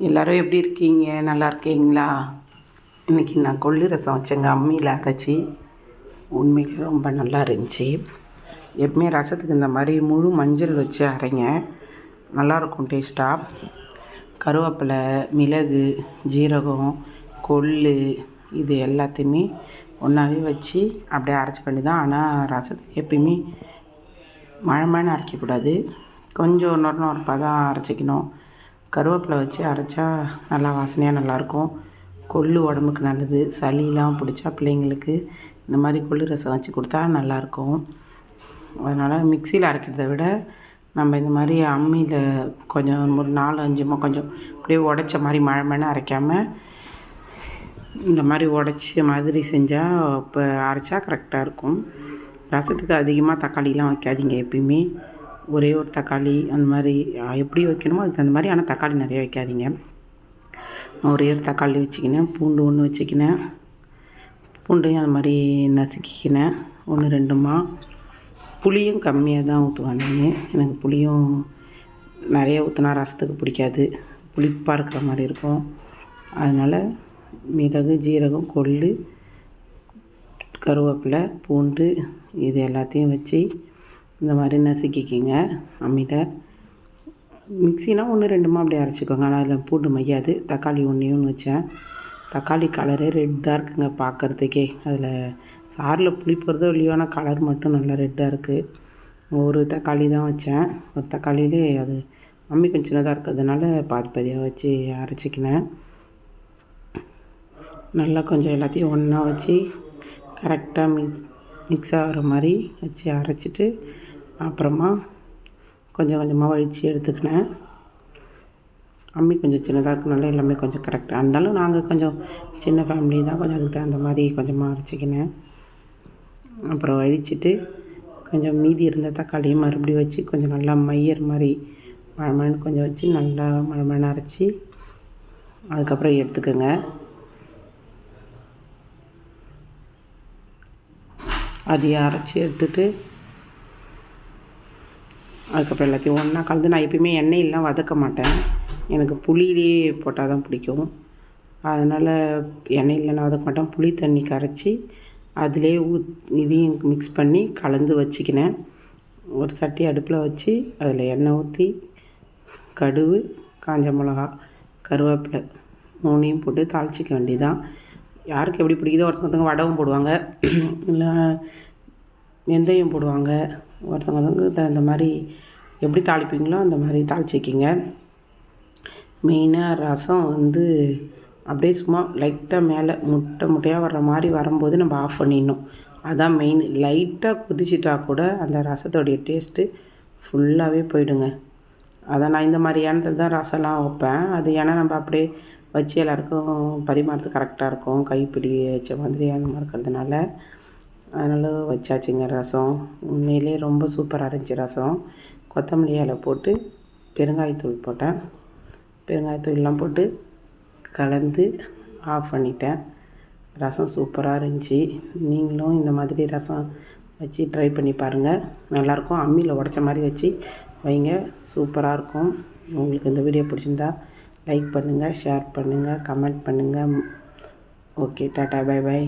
எல்லோரும் எப்படி இருக்கீங்க? நல்லா இருக்கீங்களா? இன்றைக்கி நான் கொள்ளு ரசம் வச்சேங்க அம்மியில் அரைச்சி. உண்மையிலே ரொம்ப நல்லா இருந்துச்சு. எப்பவுமே ரசத்துக்கு இந்த மாதிரி முழு மஞ்சள் வச்சு அரைங்க, நல்லாயிருக்கும் டேஸ்ட்டாக. கருவேப்பிலை, மிளகு, ஜீரகம், கொள்ளு இது எல்லாத்தையுமே ஒன்றாவே வச்சு அப்படியே அரைச்சிக்க வேண்டியதான். ஆனால் ரசத்துக்கு எப்பயுமே மழை அரைக்கக்கூடாது, கொஞ்சம் நொரப்பாக தான் அரைச்சிக்கணும். கருவேப்பிலை வச்சு அரைச்சா நல்லா வாசனையாக நல்லாயிருக்கும். கொள்ளு உடம்புக்கு நல்லது. சளியெலாம் பிடிச்சா பிள்ளைங்களுக்கு இந்த மாதிரி கொள்ளு ரசம் வச்சு கொடுத்தா நல்லாயிருக்கும். அதனால் மிக்சியில் அரைக்கிறத விட நம்ம இந்த மாதிரி அம்மியில் கொஞ்சம் ஒரு 4-5 கொஞ்சம் அப்படியே உடச்ச மாதிரி மழை அரைக்காமல் இந்த மாதிரி உடச்ச மாதிரி செஞ்சால் இப்போ அரைச்சா கரெக்டாக இருக்கும். ரசத்துக்கு அதிகமாக தக்காளிலாம் வைக்காதீங்க. எப்பயுமே ஒரே ஒரு தக்காளி அந்த மாதிரி எப்படி வைக்கணுமோ அதுக்கு அந்த மாதிரி. ஆனால் தக்காளி நிறைய வைக்காதீங்க. ஒரே ஒரு தக்காளி வச்சுக்கினேன், பூண்டு 1 வச்சுக்கினேன். பூண்டையும் அது மாதிரி நசுக்கிக்கினேன் 1-2. புளியும் கம்மியாக தான் ஊற்றுவேன் நான். எனக்கு புளியும் நிறைய ஊற்றினா ரசத்துக்கு பிடிக்காது, புளிப்பாக இருக்கிற மாதிரி இருக்கும். அதனால் மிளகு, ஜீரகம், கொள்ளு, கருவேப்பிலை, பூண்டு இது எல்லாத்தையும் வச்சு இந்த மாதிரி நசுக்கிக்கிங்க அம்மியில். மிக்ஸினா 1-2 அப்படியே அரைச்சிக்கோங்க. ஆனால் அதில் பூண்டு மையாது. தக்காளி 1 வச்சேன். தக்காளி கலரே ரெட்டாக இருக்குங்க பார்க்குறதுக்கே. அதில் சாறில் புளி போகிறதோ இல்லையோ, ஆனால் கலர் மட்டும் நல்லா ரெட்டாக இருக்குது. ஒரு தக்காளி தான் வச்சேன். ஒரு தக்காளியிலே அது அம்மி கொஞ்சம் சின்னதாக இருக்கிறதுனால பாதியாக வச்சு அரைச்சிக்கினேன். நல்லா கொஞ்சம் எல்லாத்தையும் ஒன்றா வச்சு கரெக்டாக மிக்ஸ் ஆகிற மாதிரி வச்சு அரைச்சிட்டு அப்புறமா கொஞ்சம் கொஞ்சமாக வழித்து எடுத்துக்கினேன். அம்மி கொஞ்சம் சின்னதாக இருக்கனால எல்லாமே கொஞ்சம் கரெக்டாக இருந்தாலும் நாங்கள் கொஞ்சம் சின்ன ஃபேமிலி தான், கொஞ்சம் அதுக்கு தகுந்த மாதிரி கொஞ்சமாக அரைச்சிக்கினேன். அப்புறம் வழிச்சிட்டு கொஞ்சம் மீதி இருந்த தக்காளியும் மறுபடியும் வச்சு கொஞ்சம் நல்லா மையர் மாதிரி மழை கொஞ்சம் வச்சு நல்லா மழை அரைச்சி அதுக்கப்புறம் எடுத்துக்கோங்க. அதையும் அரைச்சி எடுத்துகிட்டு அதுக்கப்புறம் எல்லாத்தையும் ஒன்றா கலந்து, நான் எப்பயுமே எண்ணெயெல்லாம் வதக்க மாட்டேன். எனக்கு புளியிலே போட்டால் தான் பிடிக்கும். அதனால் எண்ணெயில் நான் வதக்க மாட்டேன். புளி தண்ணி கரைச்சி அதிலே இதையும் மிக்ஸ் பண்ணி கலந்து வச்சுக்கினேன். ஒரு சட்டி அடுப்பில் வச்சு அதில் எண்ணெய் ஊற்றி கடுகு, காஞ்ச மிளகா, கருவேப்பிலை 3 போட்டு தாளிச்சிக்க வேண்டியதான். யாருக்கு எப்படி பிடிக்குதோ, ஒருத்தவங்க வடகம் போடுவாங்க, இல்லை வெந்தயம் போடுவாங்க. ஒருத்தவங்களுக்கு தகுந்த மாதிரி எப்படி தாளிப்பீங்களோ அந்த மாதிரி தாளிச்சிக்கிங்க. மெயினாக ரசம் அப்படியே சும்மா லைட்டாக மேலே முட்டையாக வர்ற மாதிரி வரும்போது நம்ம ஆஃப் பண்ணிடணும். அதான் மெயின். லைட்டாக கொதிச்சிட்டா கூட அந்த ரசத்தோடைய டேஸ்ட்டு ஃபுல்லாகவே போயிடுங்க. அதான் நான் இந்த மாதிரி எண்ணத்தில் தான் ரசம்லாம் வைப்பேன். அது ஏன்னா நம்ம அப்படியே வச்சு எல்லாேருக்கும் பரிமாறதுக்கு கரெக்டாக இருக்கும், கைப்பிடி வச்ச மாதிரி அந்த மாதிரி இருக்கிறதுனால. அதனால் வச்சாச்சுங்க ரசம். உண்மையிலே ரொம்ப சூப்பராக இருந்துச்சு ரசம். கொத்தமல்லி இலை போட்டு பெருங்காயத்தூள் போட்டேன். பெருங்காயத்தூள்லாம் போட்டு கலந்து ஆஃப் பண்ணிட்டேன். ரசம் சூப்பராக இருந்துச்சு. நீங்களும் இந்த மாதிரி ரசம் வச்சு ட்ரை பண்ணி பாருங்கள், நல்லாயிருக்கும். அம்மியில் உடச்ச மாதிரி வச்சு வைங்க, சூப்பராக இருக்கும். உங்களுக்கு இந்த வீடியோ பிடிச்சிருந்தா லைக் பண்ணுங்கள், ஷேர் பண்ணுங்கள், கமெண்ட் பண்ணுங்கள். Okay, tata, by.